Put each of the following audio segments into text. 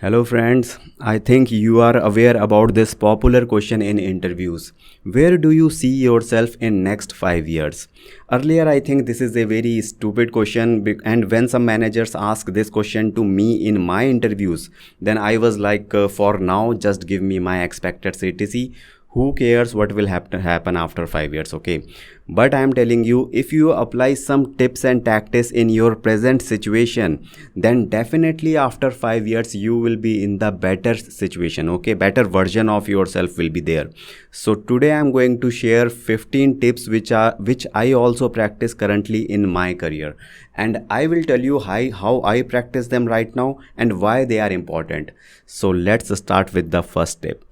Hello friends, I think you are aware about this popular question in interviews. Where do you see yourself in next 5 years? Earlier I think this is a very stupid question and when some managers ask this question to me in my interviews, then I was like for now just give me my expected CTC. Who cares what will happen after 5 years, okay? But I am telling you, if you apply some tips and tactics in your present situation, then definitely after 5 years you will be in the better situation, okay? Better version of yourself will be there. So today I am going to share 15 tips which I also practice currently in my career, and I will tell you how I practice them right now and why they are important. So let's start with the first tip.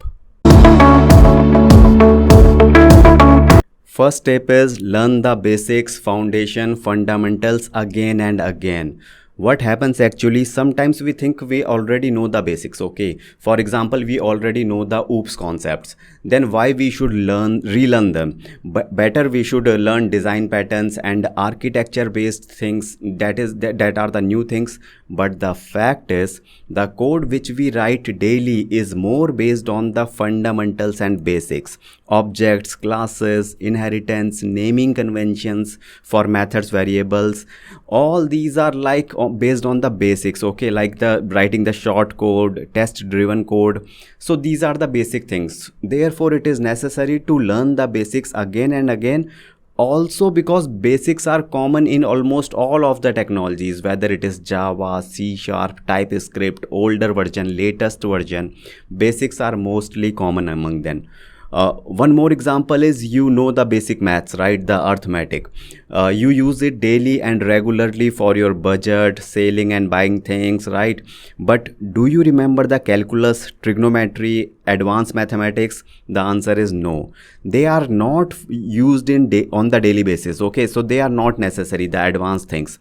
First step is learn the basics, foundation, fundamentals again and again. What happens actually, sometimes we think we already know the basics, okay? For example, we already know the OOPS concepts. Then why we should relearn them? But better we should learn design patterns and architecture based things, that are the new things. But the fact is, the code which we write daily is more based on the fundamentals and basics. Objects, classes, inheritance, naming conventions for methods, variables, all these are like based on the basics, okay? Like the writing the short code, test driven code. So these are the basic things. Therefore it is necessary to learn the basics again and again, also because basics are common in almost all of the technologies, whether it is Java, C Sharp, TypeScript, older version, latest version. Basics are mostly common among them. One more example is, the basic maths, right? The arithmetic. You use it daily and regularly for your budget, selling and buying things, right? But do you remember the calculus, trigonometry, advanced mathematics? The answer is no. They are not used on the daily basis, okay? So they are not necessary, the advanced things.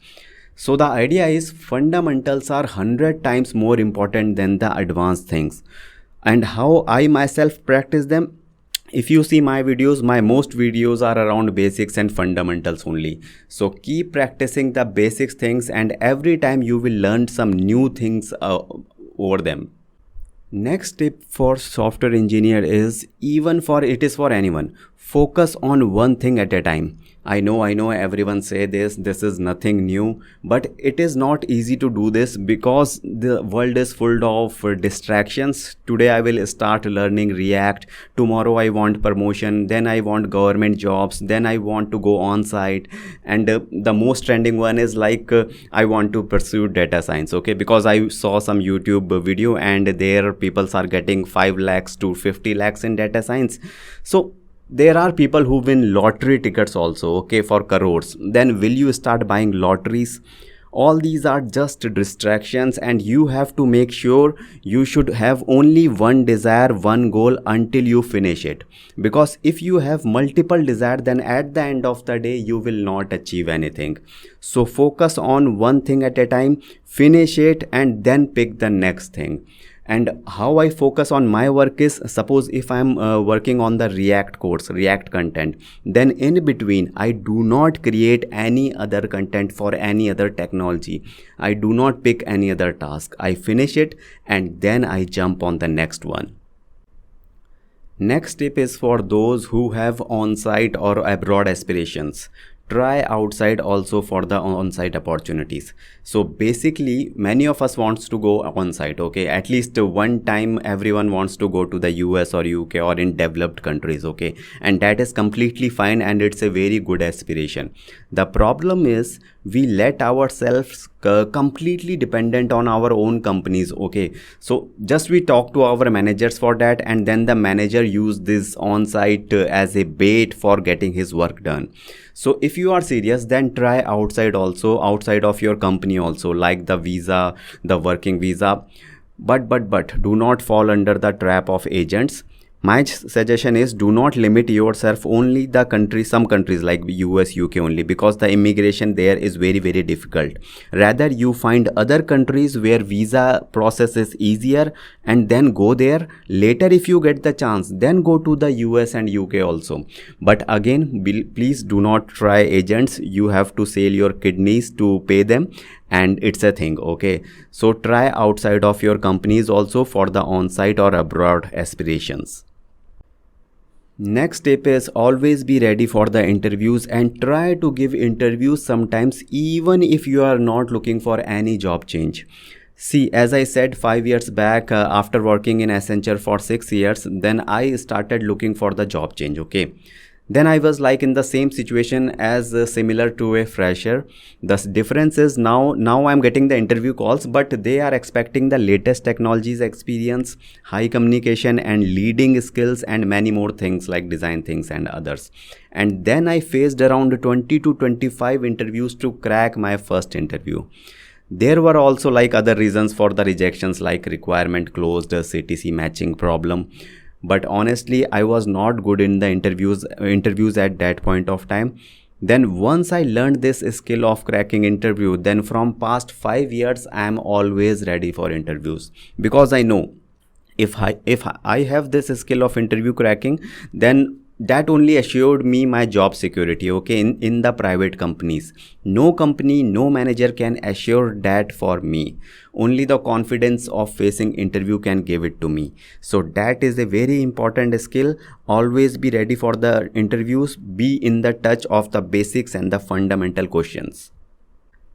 So the idea is fundamentals are 100 times more important than the advanced things. And how I myself practice them? If you see my videos, my most videos are around basics and fundamentals only. So keep practicing the basics things, and every time you will learn some new things over them. Next tip for software engineer is, even for it is for anyone, focus on one thing at a time. I know everyone say this is nothing new, but it is not easy to do this because the world is full of distractions. Today I will start learning React, tomorrow I want promotion, then I want government jobs, then I want to go on site, and the most trending one is like I want to pursue data science, okay? Because I saw some YouTube video and there people are getting 5 lakhs to 50 lakhs in data science. So there are people who win lottery tickets also, okay, for crores. Then will you start buying lotteries? All these are just distractions, and you have to make sure you should have only one desire, one goal until you finish it. Because if you have multiple desires, then at the end of the day you will not achieve anything. So focus on one thing at a time, finish it, and then pick the next thing. And how I focus on my work is, suppose if I'm working on the React course, React content, then in between I do not create any other content for any other technology. I do not pick any other task. I finish it and then I jump on the next one. Next tip is for those who have on-site or abroad aspirations. Try outside also for the on-site opportunities. So basically many of us wants to go on-site, okay? At least one time everyone wants to go to the US or UK or in developed countries, okay? And that is completely fine and it's a very good aspiration. The problem is we let ourselves completely dependent on our own companies, okay? So just we talk to our managers for that, and then the manager use this on-site as a bait for getting his work done. So if you are serious, then try outside also, outside of your company also, like the visa, the working visa. But do not fall under the trap of agents. My suggestion is, do not limit yourself only the country, some countries like US, UK only, because the immigration there is very difficult. Rather you find other countries where visa process is easier and then go there. Later if you get the chance, then go to the US and UK also. But again, please do not try agents. You have to sell your kidneys to pay them. and it's a thing. Okay, so try outside of your companies also for the on-site or abroad aspirations. Next tip is always be ready for the interviews and try to give interviews sometimes even if you are not looking for any job change. See, as I said 5 years back, after working in Accenture for 6 years, then I started looking for the job change. Okay, then I was like in the same situation as similar to a fresher. The difference is now I'm getting the interview calls, but they are expecting the latest technologies experience, high communication and leading skills, and many more things like design things and others. And then I faced around 20 to 25 interviews to crack my first interview. There were also like other reasons for the rejections, like requirement closed, CTC matching problem. But honestly, I was not good in the interviews at that point of time. Then once I learned this skill of cracking interview, then from past 5 years I am always ready for interviews, because I know if I have this skill of interview cracking, then that only assured me my job security. Okay, in the private companies, no company, no manager can assure that for me. Only the confidence of facing interview can give it to me. So that is a very important skill. Always be ready for the interviews, be in the touch of the basics and the fundamental questions.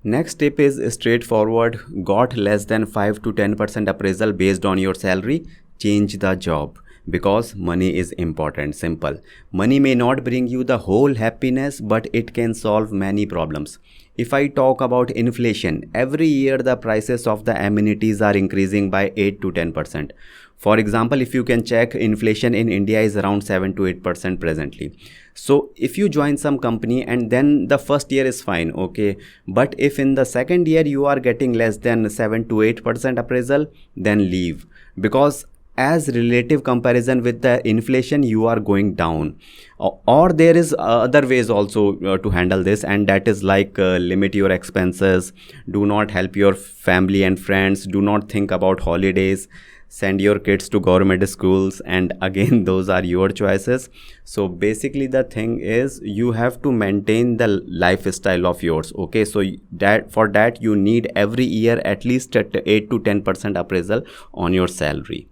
Next tip is straightforward. Got less than 5 to 10% appraisal based on your salary, change the job, because money is important. Simple. Money may not bring you the whole happiness, but it can solve many problems. If I talk about inflation, every year the prices of the amenities are increasing by 8 to 10%. For example, if you can check, inflation in India is around 7 to 8% presently. So if you join some company and then the first year is fine, okay, but if in the second year you are getting less than 7 to 8% appraisal, then leave, because as relative comparison with the inflation you are going down. Or there is other ways also to handle this, and that is like limit your expenses, do not help your family and friends, do not think about holidays, send your kids to government schools, and again those are your choices. So basically the thing is you have to maintain the lifestyle of yours. Okay, so that for that you need every year at least at 8 to 10% appraisal on your salary.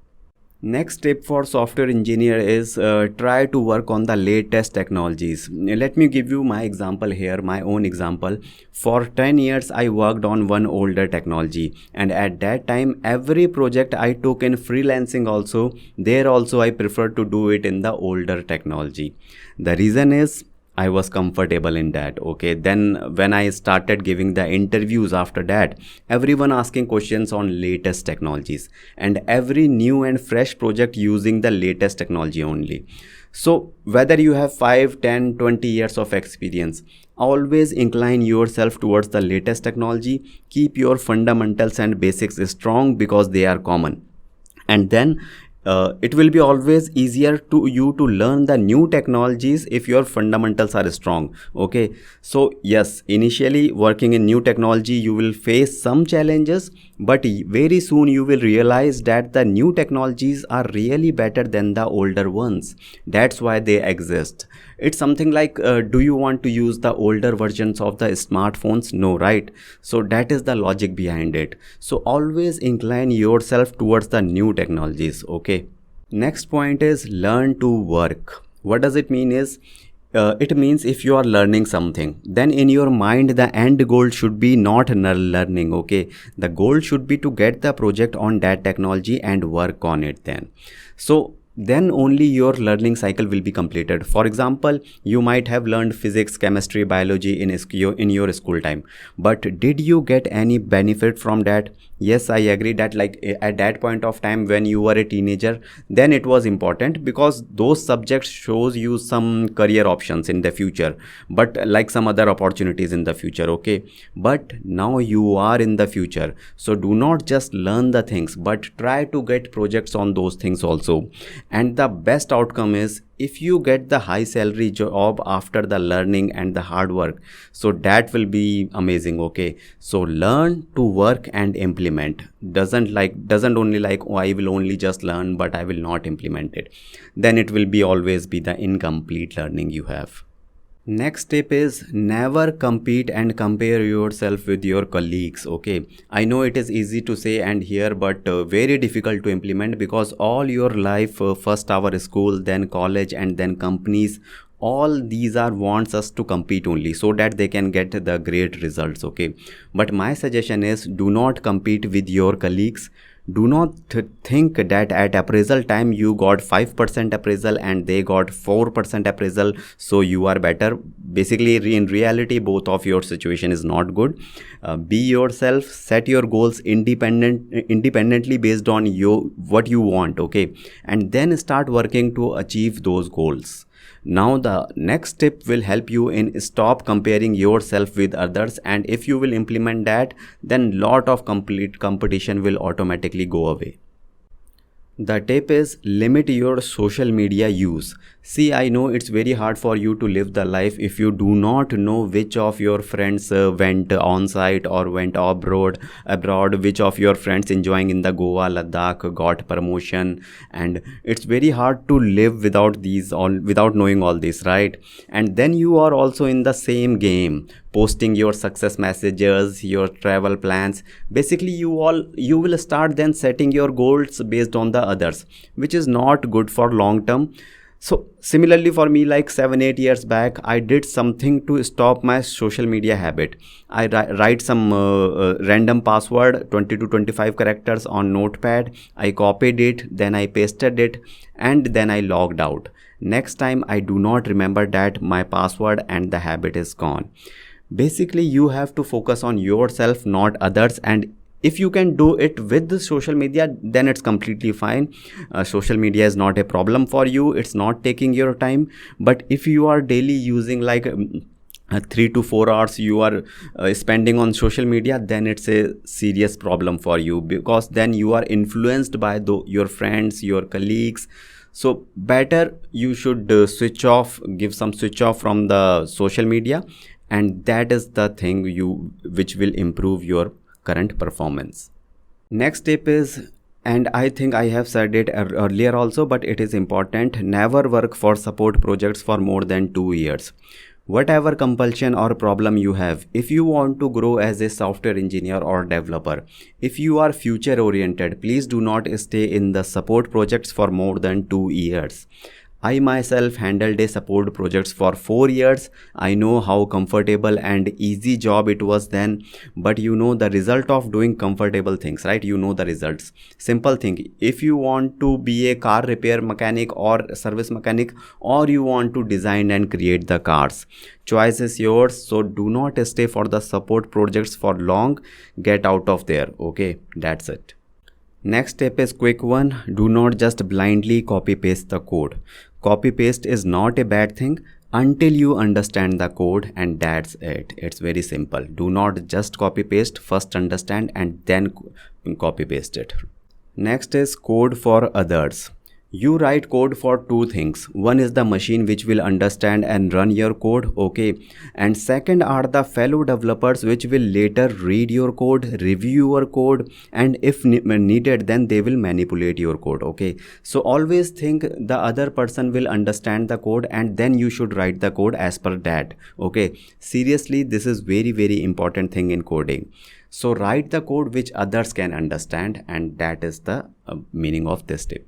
Next tip for software engineer is try to work on the latest technologies. Let me give you my example here, my own example. For 10 years I worked on one older technology, and at that time every project I took in freelancing also, there also I prefer to do it in the older technology. The reason is I was comfortable in that. Okay, then when I started giving the interviews after that, everyone asking questions on latest technologies and every new and fresh project using the latest technology only. So whether you have 5, 10, 20 years of experience, always incline yourself towards the latest technology. Keep your fundamentals and basics strong because they are common. And then it will be always easier to you to learn the new technologies if your fundamentals are strong. Okay, so yes, initially working in new technology you will face some challenges, but very soon you will realize that the new technologies are really better than the older ones. That's why they exist. It's something like do you want to use the older versions of the smartphones? No, right? So that is the logic behind it. So always incline yourself towards the new technologies. Okay, next point is learn to work. What does it mean is it means if you are learning something, then in your mind the end goal should be not learning. Okay, the goal should be to get the project on that technology and work on it. Then only your learning cycle will be completed. For example, you might have learned physics, chemistry, biology in your school time, but did you get any benefit from that? Yes, I agree that like at that point of time when you were a teenager, then it was important because those subjects shows you some career options in the future, but like some other opportunities in the future. Okay, but now you are in the future, so do not just learn the things but try to get projects on those things also. And the best outcome is if you get the high salary job after the learning and the hard work, so that will be amazing. Okay, so learn to work and implement. Doesn't only like, oh, I will only just learn but I will not implement it, then it will be always be the incomplete learning you have. Next tip is never compete and compare yourself with your colleagues. Okay, I know it is easy to say and hear, but very difficult to implement because all your life, first our school, then college, and then companies, all these are wants us to compete only so that they can get the great results. Okay, but my suggestion is do not compete with your colleagues. Do not think that at appraisal time you got 5% appraisal and they got 4% appraisal, so you are better. Basically, in reality, both of your situation is not good. Be yourself, set your goals independently based on what you want, okay, and then start working to achieve those goals. Now the next tip will help you in stop comparing yourself with others, and if you will implement that, then lot of complete competition will automatically go away. The tip is limit your social media use. See, I know it's very hard for you to live the life if you do not know which of your friends went on site or went abroad, which of your friends enjoying in the Goa, Ladakh, got promotion, and it's very hard to live without these all without knowing all this, right? And then you are also in the same game, posting your success messages, your travel plans. Basically, you will start then setting your goals based on the others, which is not good for long term. So similarly for me, like 7 8 years back, I did something to stop my social media habit. I write some random password, 20 to 25 characters on notepad. I copied it, then I pasted it, and then I logged out. Next time I do not remember that my password and the habit is gone. Basically, you have to focus on yourself, not others, and if you can do it with the social media, then it's completely fine. Social media is not a problem for you, it's not taking your time. But if you are daily using like 3 to 4 hours you are spending on social media, then it's a serious problem for you, because then you are influenced by your friends, your colleagues. So better you should switch off, give some switch off from the social media, and that is the thing which will improve your current performance. Next tip is, and I think I have said it earlier also, but it is important, never work for support projects for more than 2 years. Whatever compulsion or problem you have, if you want to grow as a software engineer or developer, if you are future oriented, please do not stay in the support projects for more than 2 years. I myself handled a support projects for 4 years. I know how comfortable and easy job it was then, but you know the result of doing comfortable things, right? You know the results. Simple thing. If you want to be a car repair mechanic or service mechanic, or you want to design and create the cars, choice is yours. So do not stay for the support projects for long. Get out of there. Okay, that's it. Next step is quick one. Do not just blindly copy paste the code. Copy paste is not a bad thing until you understand the code, and that's it. It's very simple. Do not just copy paste, first understand and then copy paste it. Next is code for others. You write code for two things. One is the machine which will understand and run your code, okay, and second are the fellow developers which will later read your code, review your code, and if needed, then they will manipulate your code, okay. So always think the other person will understand the code, and then you should write the code as per that, okay. Seriously, this is very important thing in coding. So write the code which others can understand, and that is the meaning of this tip.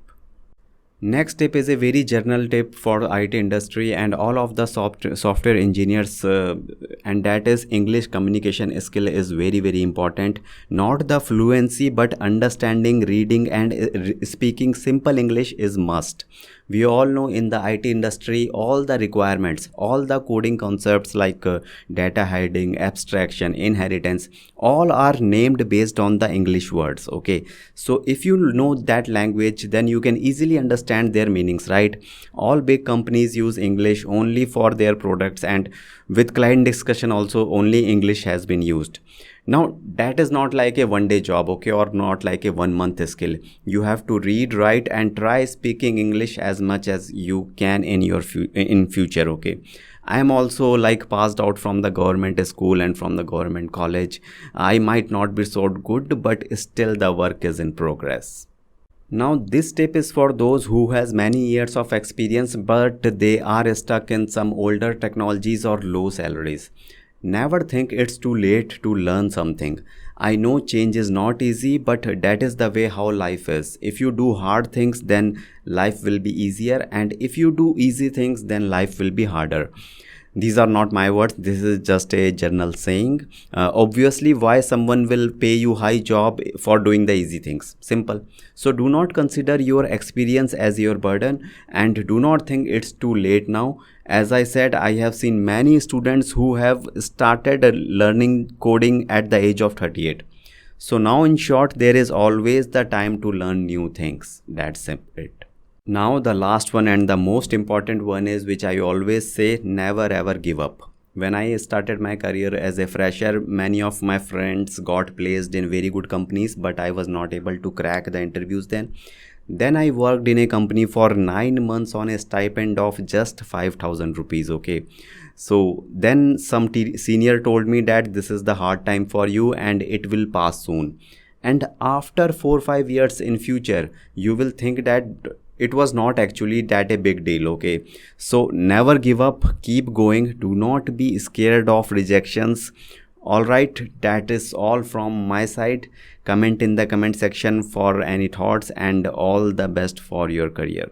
Next tip is a very general tip for IT industry and all of the software engineers, and that is English communication skill is very important. Not the fluency, but understanding, reading and speaking simple English is must. We all know in the IT industry, all the requirements, all the coding concepts like data hiding, abstraction, inheritance, all are named based on the English words, okay. So if you know that language, then you can easily understand their meanings, right? All big companies use English only for their products, and with client discussion also only English has been used. Now that is not like a one-day job, okay, or not like a 1 month skill. You have to read, write and try speaking English as much as you can in your future, okay. I am also like passed out from the government school and from the government college. I might not be so good, but still the work is in progress. Now this tip is for those who has many years of experience but they are stuck in some older technologies or low salaries. Never think it's too late to learn something. I know change is not easy, but that is the way how life is. If you do hard things, then life will be easier, and if you do easy things, then life will be harder. These are not my words, this is just a general saying. Obviously, why someone will pay you high job for doing the easy things? Simple. So do not consider your experience as your burden, and do not think it's too late now. As I said, I have seen many students who have started learning coding at the age of 38. So now in short, there is always the time to learn new things. That's it. Now, the last one and the most important one is, which I always say, never ever give up. When I started my career as a fresher, many of my friends got placed in very good companies, but I was not able to crack the interviews then. Then I worked in a company for 9 months on a stipend of just 5,000 rupees. Okay. So then some senior told me that this is the hard time for you and it will pass soon. And after 4 5 years in future, you will think that it was not actually that a big deal. Okay, so never give up, keep going, do not be scared of rejections. All right, that is all from my side. Comment in the comment section for any thoughts, and all the best for your career.